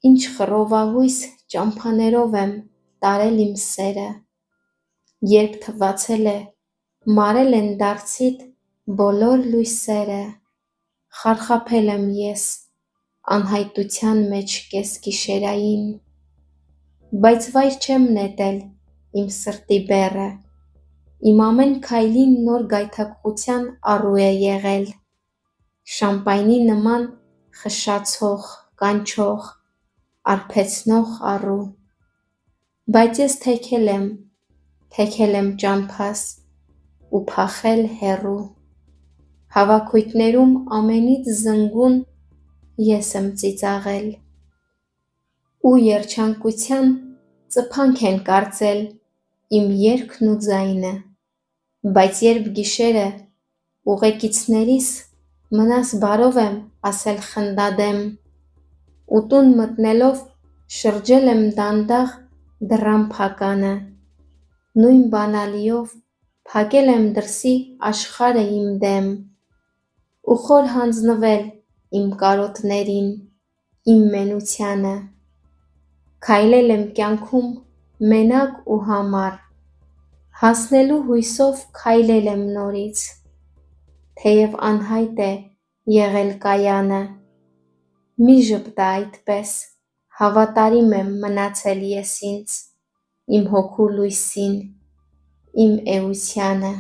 Ինչ խռովահույս ճամփաներով եմ տարել իմ սերը, երբ թվացել է մարել են դարձիդ բոլոր լույսերը, խարխափել եմ ես անհայտության մեջ կեսգիշերային, բայց վայր չեմ նետել իմ սրտի բեռը, իմ ամեն քայլին նոր գայթակղության առու է եղել, շամպայնի նման խշշացող, կանչող, արբեցնող առու, բայց ես թեքել եմ ճամփաս ու փախել հեռու, հավաքույթներում ամենից զնգուն ես եմ ծիծաղել, ու երջանկության ծփանք են կարծել իմ երգն ու ձայնը, բայց երբ գիշերը ուղեկիցներիս մնաս բարով եմ ասել խնդադեմ, ու տուն մտնելով շրջել եմ դանդաղ դռան փականը, նույն բանալիով փակել եմ դրսի աշխարհը իմ դեմ, ու խոր հանձնվել իմ կարոտներին, իմ մենությանը, քայլել եմ կյանքում մենակ ու համառ, հասնելու հույսով քայլել եմ նորից, թեև անհայտ է եղել կայանը, մի ժպտա այդպես, հավատարիմ եմ մնացել ես ինձ, իմ հոգու լույսին, իմ էությանը։